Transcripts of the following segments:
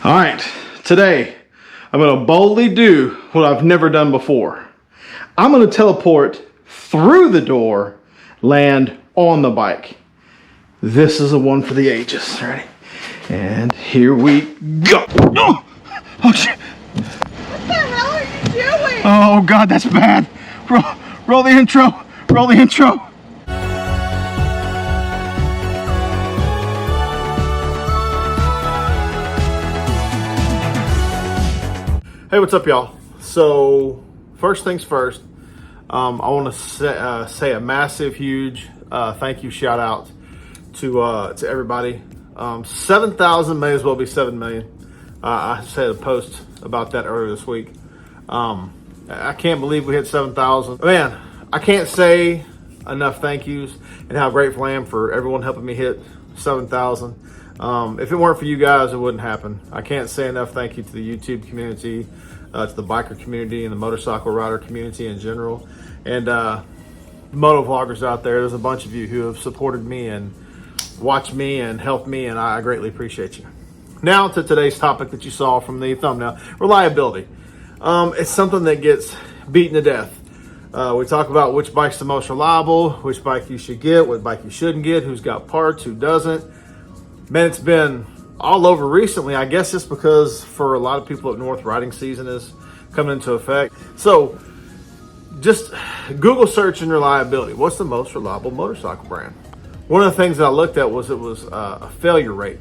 All right, today I'm going to boldly do what I've never done before. I'm going to teleport through the door, land on the bike. This is a one for the ages. Ready? And here we go. Oh shit. What the hell are you doing? Oh God, that's bad. Roll the intro. Roll the intro. Hey, what's up, y'all? So, first things first, I want to say a massive, huge thank you, shout out to everybody. 7,000 may as well be 7 million. I said a post about that earlier this week. I can't believe we hit 7,000. Man, I can't say enough thank yous and how grateful I am for everyone helping me hit 7,000. If it weren't for you guys, it wouldn't happen. I can't say enough thank you to the YouTube community, to the biker community, and the motorcycle rider community in general, and moto vloggers out there. There's a bunch of you who have supported me and watched me and helped me, and I greatly appreciate you. Now to today's topic that you saw from the thumbnail, reliability. It's something that gets beaten to death. We talk about which bike's the most reliable, which bike you should get, what bike you shouldn't get, who's got parts, who doesn't. Man, it's been all over recently. I guess it's because for a lot of people up north, riding season is coming into effect. So just Google searching reliability. What's the most reliable motorcycle brand? One of the things that I looked at was a failure rate.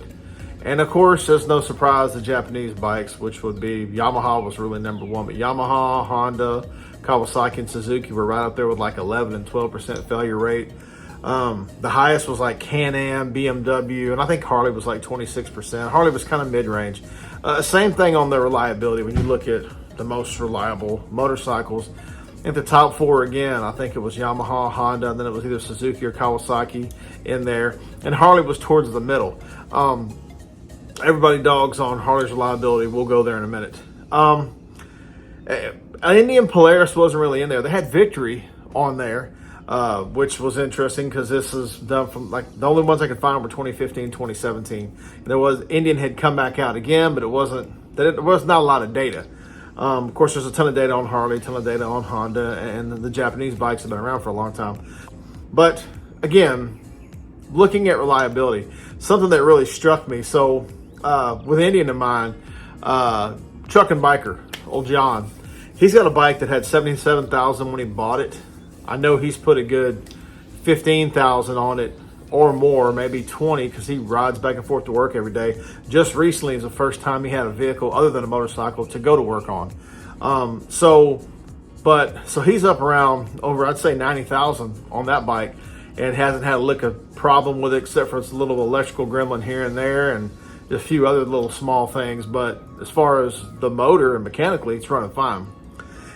And of course, there's no surprise the Japanese bikes, which would be Yamaha was really number one, but Yamaha, Honda, Kawasaki, and Suzuki were right up there with like 11 and 12% failure rate. The highest was like Can-Am, BMW, and I think Harley was like 26%. Harley was kind of mid-range. Same thing on the reliability. When you look at the most reliable motorcycles, at the top four again, I think it was Yamaha, Honda, and then it was either Suzuki or Kawasaki in there. And Harley was towards the middle. Everybody dogs on Harley's reliability. We'll go there in a minute. An Indian Polaris wasn't really in there. They had Victory on there. Which was interesting because this is done from like the only ones I could find were 2015, 2017. And there was Indian had come back out again, but it was not a lot of data. Of course, there's a ton of data on Harley, a ton of data on Honda, and the Japanese bikes have been around for a long time. But again, looking at reliability, something that really struck me. So with Indian in mind, truck and biker, old John, he's got a bike that had 77,000 when he bought it. I know he's put a good 15,000 on it or more, maybe 20, because he rides back and forth to work every day. Just recently is the first time he had a vehicle other than a motorcycle to go to work on. So he's up around over, I'd say 90,000 on that bike, and hasn't had a lick of problem with it except for its little electrical gremlin here and there and a few other little small things. But as far as the motor and mechanically, it's running fine.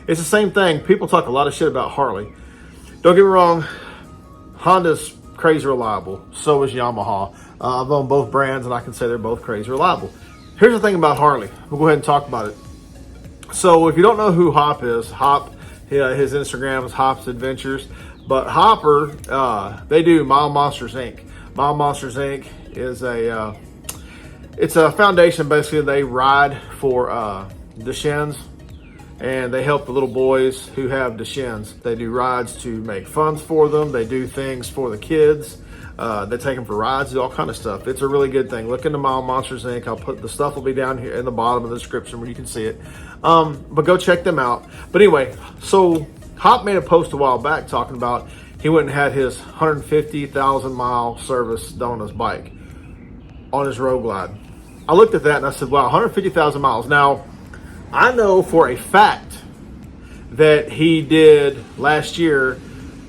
It's the same thing. People talk a lot of shit about Harley. Don't get me wrong, Honda's crazy reliable. So is Yamaha. I've owned both brands, and I can say they're both crazy reliable. Here's the thing about Harley. We'll go ahead and talk about it. So if you don't know who Hop is, Hop, his Instagram is Hop's Adventures. But Hopper, they do Mile Monsters Inc. Mile Monsters Inc. is it's a foundation. Basically, they ride for Duchenne's. And they help the little boys who have Duchenne's. They do rides to make funds for them. They do things for the kids. They take them for rides, do all kind of stuff. It's a really good thing. Look into Mile Monsters Inc. I'll put the stuff will be down here in the bottom of the description where you can see it. But go check them out. But anyway, so Hop made a post a while back talking about he went and had his 150,000 mile service done on his bike, on his Road Glide. I looked at that and I said, wow, 150,000 miles. Now, I know for a fact that he did last year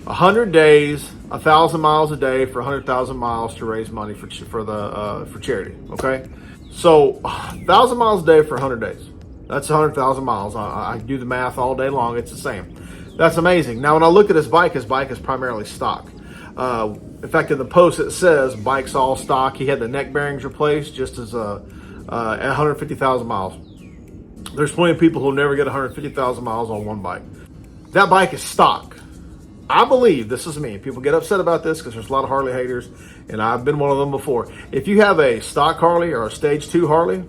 100 days, 1,000 miles a day for 100,000 miles to raise money for charity. Okay, so 1,000 miles a day for 100 days. That's 100,000 miles. I do the math all day long. It's the same. That's amazing. Now, when I look at his bike is primarily stock. In fact, in the post it says bike's all stock. He had the neck bearings replaced just as at 150,000 miles. There's plenty of people who'll never get 150,000 miles on one bike. That bike is stock. I believe, this is me, people get upset about this because there's a lot of Harley haters, and I've been one of them before. If you have a stock Harley or a Stage 2 Harley,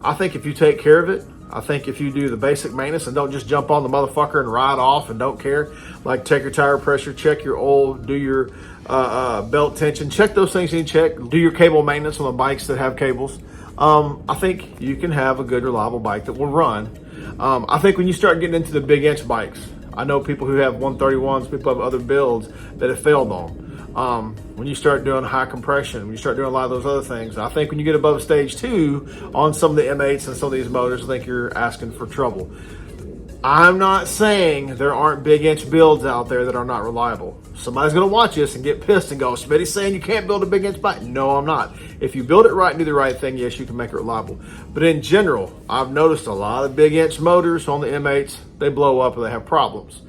I think if you take care of it, I think if you do the basic maintenance and don't just jump on the motherfucker and ride off and don't care, like take your tire pressure, check your oil, do your belt tension, check those things you need to check, do your cable maintenance on the bikes that have cables. I think you can have a good, reliable bike that will run. I think when you start getting into the big inch bikes, I know people who have 131s, people have other builds that have failed on. When you start doing high compression, when you start doing a lot of those other things, I think when you get above stage 2 on some of the M8s and some of these motors, I think you're asking for trouble. I'm not saying there aren't big inch builds out there that are not reliable. Somebody's going to watch this and get pissed and go, Smitty's saying you can't build a big inch bike. No, I'm not. If you build it right and do the right thing, yes, you can make it reliable. But in general, I've noticed a lot of big inch motors on the M8s, they blow up or they have problems.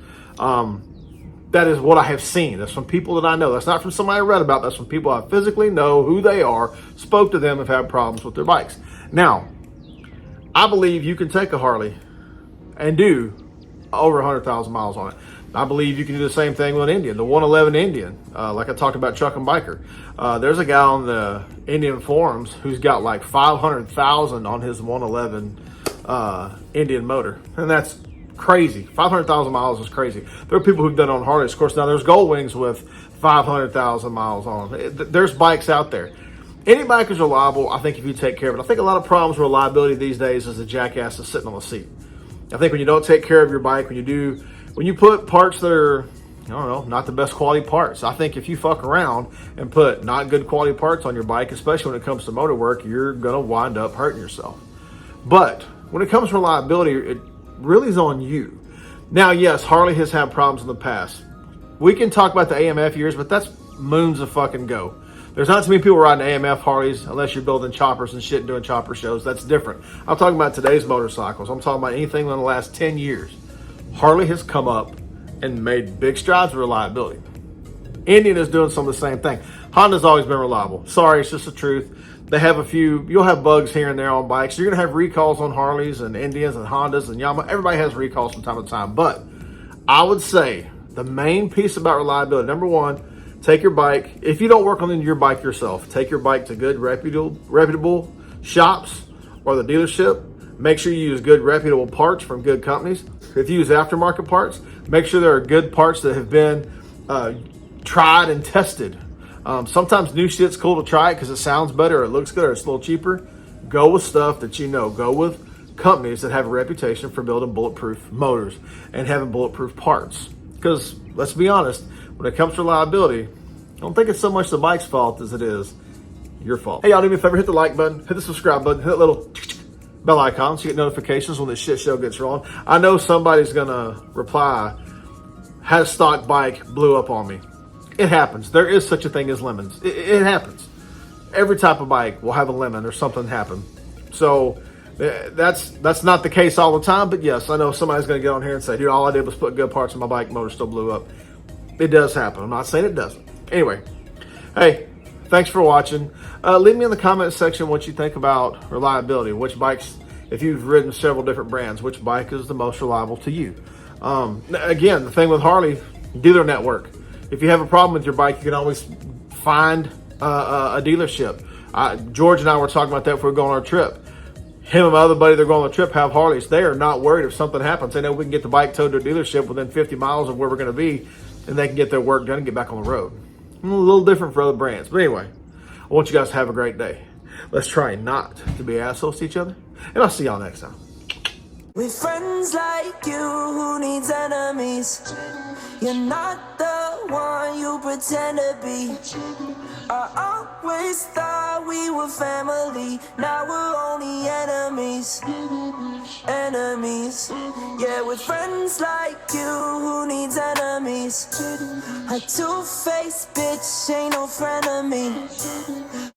That is what I have seen. That's from people that I know. That's not from somebody I read about. That's from people I physically know who they are, spoke to them, have had problems with their bikes. Now, I believe you can take a Harley and do over 100,000 miles on it. I believe you can do the same thing with an Indian, the 111 Indian, like I talked about Truck and Biker. There's a guy on the Indian forums who's got like 500,000 on his 111 Indian motor, and that's crazy. 500,000 miles is crazy. There are people who've done it on Harleys. Of course, now there's Gold Wings with 500,000 miles on them. There's bikes out there. Any bike is reliable, I think, if you take care of it. I think a lot of problems with reliability these days is the jackass is sitting on the seat. I think when you don't take care of your bike, when you put parts that are, I don't know, not the best quality parts. I think if you fuck around and put not good quality parts on your bike, especially when it comes to motor work, you're going to wind up hurting yourself. But when it comes to reliability, it really is on you. Now, yes, Harley has had problems in the past. We can talk about the AMF years, but that's moons of fucking go. There's not too many people riding AMF Harleys unless you're building choppers and shit and doing chopper shows. That's different. I'm talking about today's motorcycles. I'm talking about anything in the last 10 years. Harley has come up and made big strides with reliability. Indian is doing some of the same thing. Honda's always been reliable. Sorry, it's just the truth. They have you'll have bugs here and there on bikes. You're going to have recalls on Harleys and Indians and Hondas and Yamaha. Everybody has recalls from time to time. But I would say the main piece about reliability, number one, take your bike. If you don't work on your bike yourself, take your bike to good, reputable shops or the dealership. Make sure you use good, reputable parts from good companies. If you use aftermarket parts, make sure there are good parts that have been tried and tested. Sometimes new shit's cool to try it because it sounds better, or it looks good, or it's a little cheaper. Go with stuff that you know. Go with companies that have a reputation for building bulletproof motors and having bulletproof parts. Because let's be honest, when it comes to reliability, I don't think it's so much the bike's fault as it is your fault. Hey, y'all, do me a favor, hit the like button, hit the subscribe button, hit that little bell icon so you get notifications when this shit show gets rolling. I know somebody's gonna reply, had a stock bike, blew up on me. It happens. There is such a thing as lemons. It happens. Every type of bike will have a lemon or something happen. So that's not the case all the time, but yes, I know somebody's going to get on here and say, dude, all I did was put good parts in my bike, motor still blew up. It does happen. I'm not saying it doesn't. Anyway, hey, thanks for watching. Leave me in the comment section what you think about reliability. Which bikes, if you've ridden several different brands, which bike is the most reliable to you? Again, the thing with Harley, dealer network. If you have a problem with your bike, you can always find a dealership. George and I were talking about that before we go on our trip. Him and my other buddy, they're going on a trip, have Harleys. They are not worried if something happens. They know we can get the bike towed to a dealership within 50 miles of where we're going to be, and they can get their work done and get back on the road. A little different for other brands. But anyway, I want you guys to have a great day. Let's try not to be assholes to each other, and I'll see y'all next time. With friends like you, who needs enemies? You're not the one you pretend to be. I always thought we were family. Now we're only enemies. Enemies. Yeah, with friends like you, who needs enemies? A two-faced bitch ain't no friend of me.